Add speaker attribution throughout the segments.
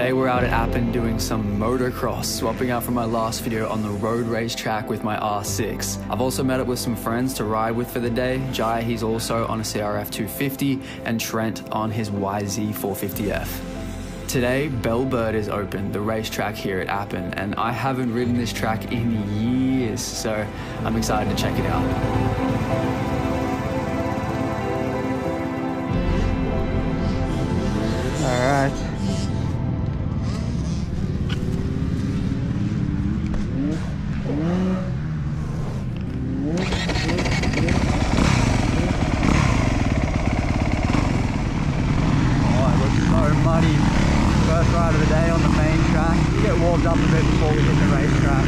Speaker 1: Today we're out at Appen doing some motocross, swapping out from my last video on the road race track with my R6. I've also met up with some friends to ride with for the day. Jai, he's also on a CRF250, and Trent on his YZ450F. Today, Bellbird is open, the racetrack here at Appen, and I haven't ridden this track in years, so I'm excited to check it out. Alright. Muddy. First ride of the day on the main track. We get warmed up a bit before we hit the racetrack.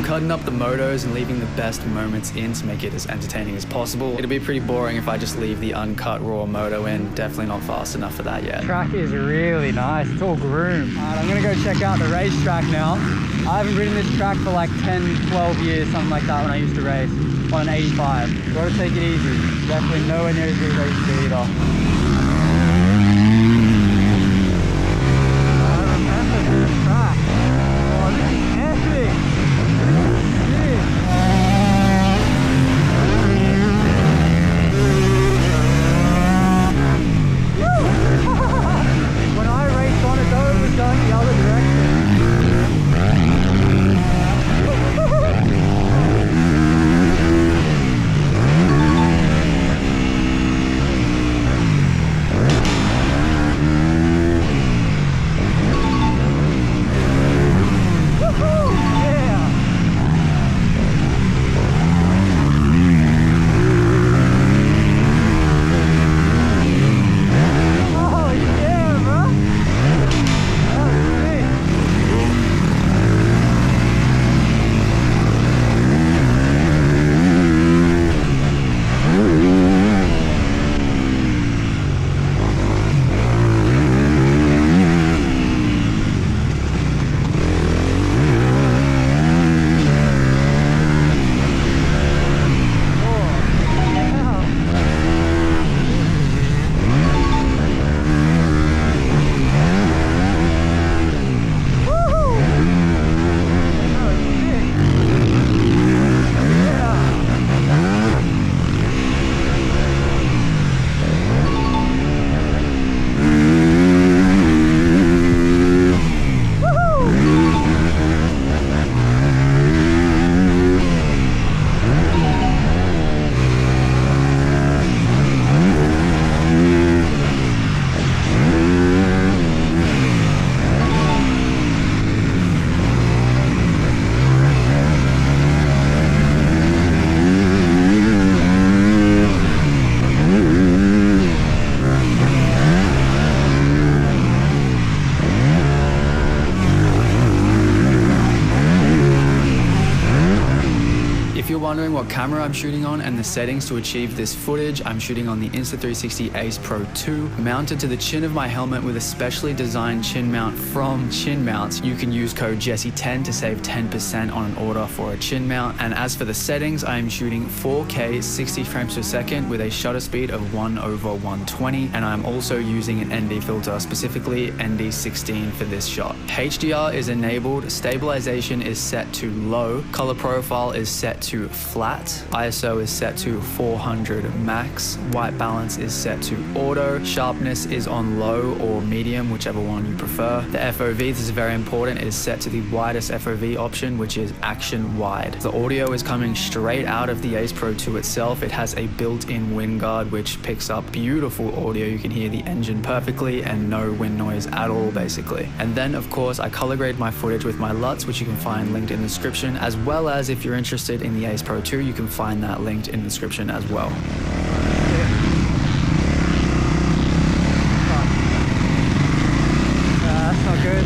Speaker 1: Cutting up the motos and leaving the best moments in to make it as entertaining as possible. It'll be pretty boring if I just leave the uncut raw moto in. Definitely not fast enough for that yet. Track is really nice. It's all groomed. Alright, I'm gonna go check out the racetrack now. I haven't ridden this track for like 10, 12 years, something like that, when I used to race on an 85. Gotta take it easy. Definitely nowhere near as good a race speed either. I remember this track. Oh, this is epic. When I raced on it though, it was going the other direction. Wondering what camera I'm shooting on and the settings to achieve this footage, I'm shooting on the Insta360 Ace Pro 2, mounted to the chin of my helmet with a specially designed chin mount from Chin Mounts. You can use code Jesse10 to save 10% on an order for a chin mount. And as for the settings, I am shooting 4K 60 frames per second with a shutter speed of 1/120, and I'm also using an ND filter, specifically ND16 for this shot. HDR is enabled, stabilization is set to low, color profile is set to flat. ISO is set to 400 max. White balance is set to auto. Sharpness is on low or medium, whichever one you prefer. The FOV, this is very important, it is set to the widest FOV option, which is action wide. The audio is coming straight out of the Ace Pro 2 itself. It has a built-in wind guard, which picks up beautiful audio. You can hear the engine perfectly and no wind noise at all, basically. And then, of course, I color grade my footage with my LUTs, which you can find linked in the description, as well as if you're interested in the Ace Pro 2, you can find that linked in the description as well.
Speaker 2: That's not good.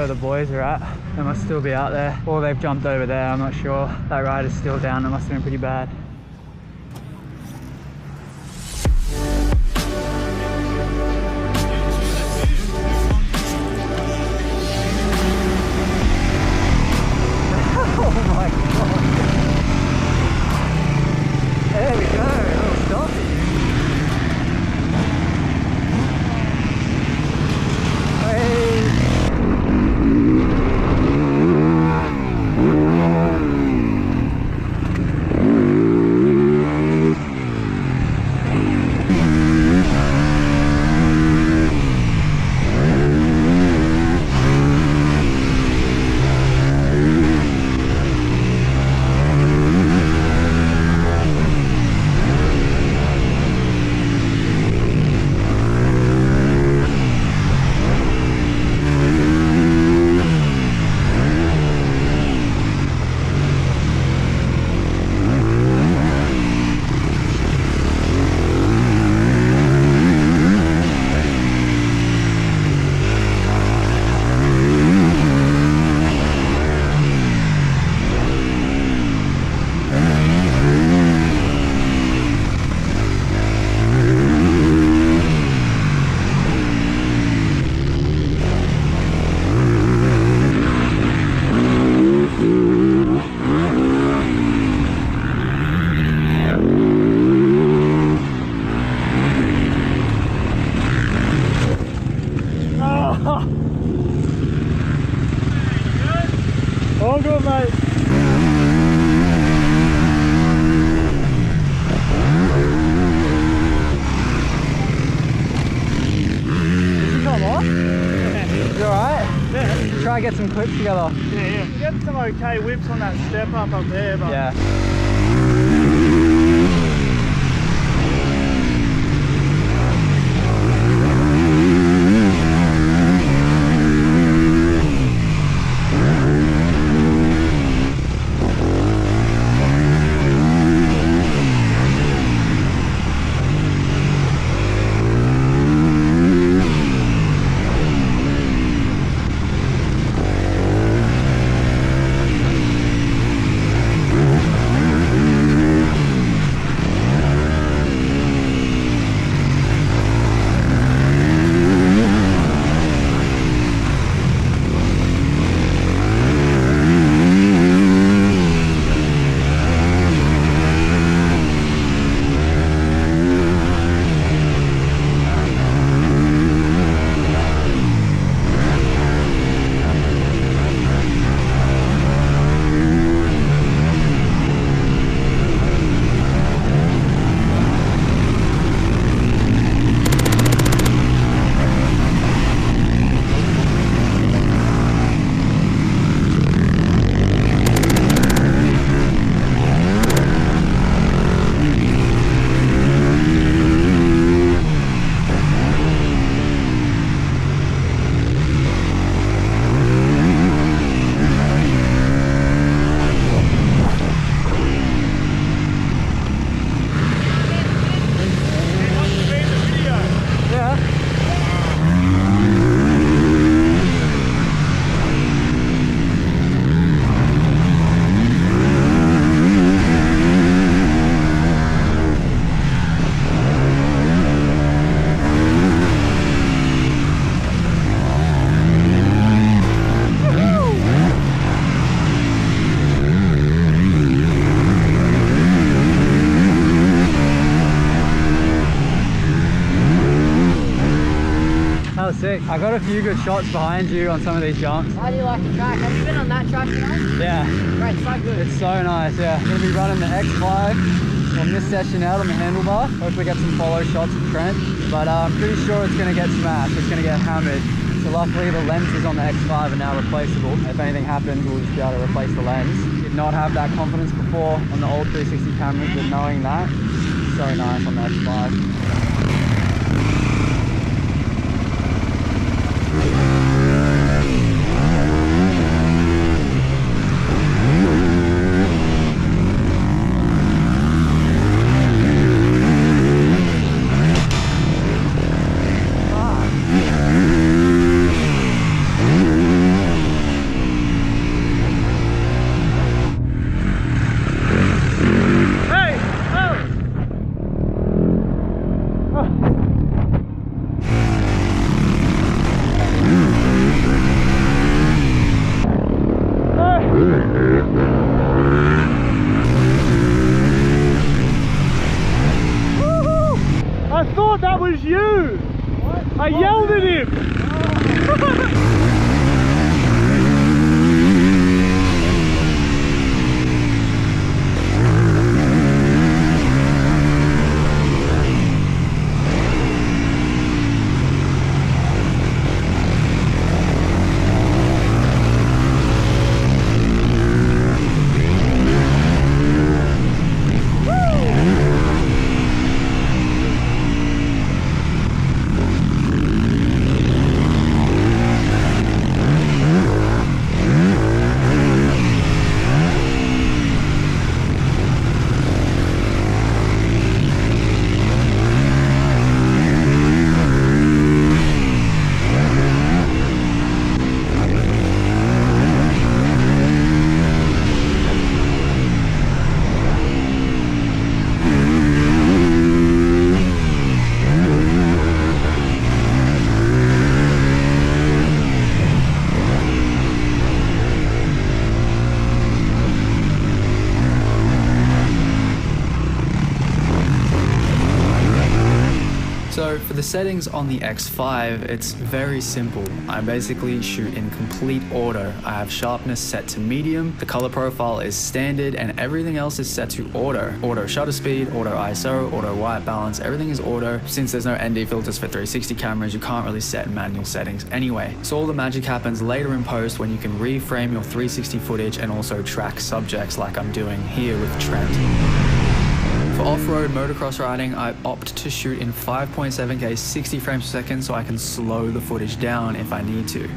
Speaker 2: The boys are at. They must still be out there, or they've jumped over there, I'm not sure. That ride is still down, it must have been pretty bad. Oh my god. There we go, little stop. All good, mate. Come on. Yeah. You alright? Yeah. Try and get some clips together.
Speaker 3: Yeah. You get some okay whips on that step up there, but
Speaker 2: yeah. I got a few good shots behind you on some of these jumps.
Speaker 4: How do you like the track? Have you been on that track tonight?
Speaker 2: Yeah.
Speaker 4: Great, so good.
Speaker 2: It's so nice, yeah. Gonna be running the X5 on this session out on the handlebar. Hopefully get some follow shots of Trent. But I'm pretty sure it's gonna get smashed. It's gonna get hammered. So luckily the lenses on the X5 are now replaceable. If anything happens, we'll just be able to replace the lens. Did not have that confidence before on the old 360 cameras, but knowing that, so nice on the X5.
Speaker 3: I thought that was you! What? I yelled at him!
Speaker 1: So for the settings on the X5, it's very simple. I basically shoot in complete auto. I have sharpness set to medium, the color profile is standard, and everything else is set to auto. Auto shutter speed, auto ISO, auto white balance, everything is auto. Since there's no ND filters for 360 cameras, you can't really set manual settings anyway. So all the magic happens later in post when you can reframe your 360 footage and also track subjects like I'm doing here with Trent. For off-road motocross riding, I opt to shoot in 5.7K 60 frames per second so I can slow the footage down if I need to.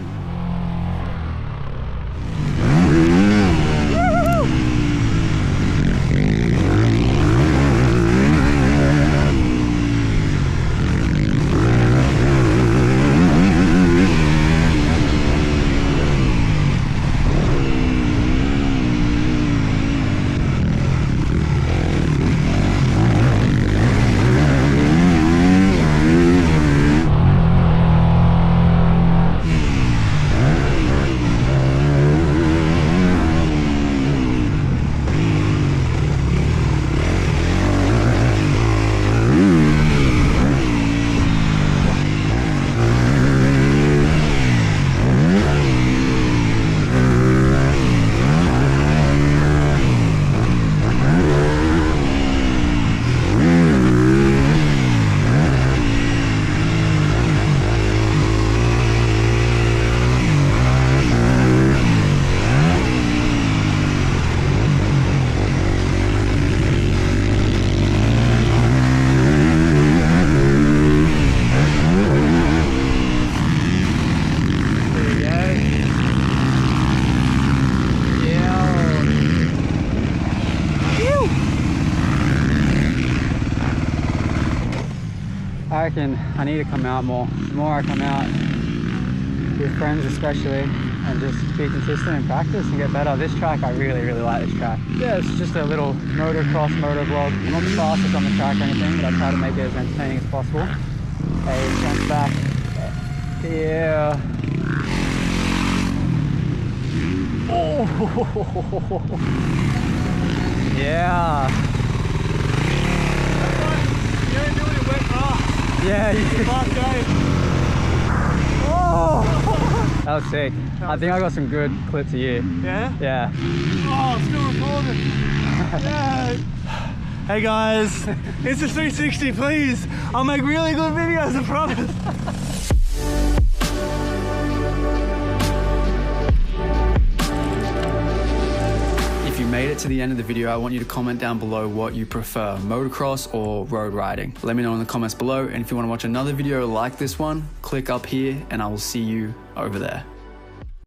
Speaker 2: I reckon I need to come out more. The more I come out, with friends especially, and just be consistent in practice and get better. This track, I really like this track. Yeah, it's just a little motocross moto vlog. I'm not the fastest on the track or anything, but I try to make it as entertaining as possible. Hey, jump back. Yeah. Oh. Yeah.
Speaker 3: You only do it went fast.
Speaker 2: Yeah, you did.
Speaker 3: Fast game.
Speaker 2: Oh. That was sick. I think I got some good clips of you.
Speaker 3: Yeah?
Speaker 2: Yeah.
Speaker 3: Oh, I'm still recording. Yeah. Hey guys, it's a 360, please. I'll make really good videos, I promise.
Speaker 1: If you made it to the end of the video, I want you to comment down below what you prefer, motocross or road riding. Let me know in the comments below, and if you want to watch another video like this one, click up here and I will see you over there.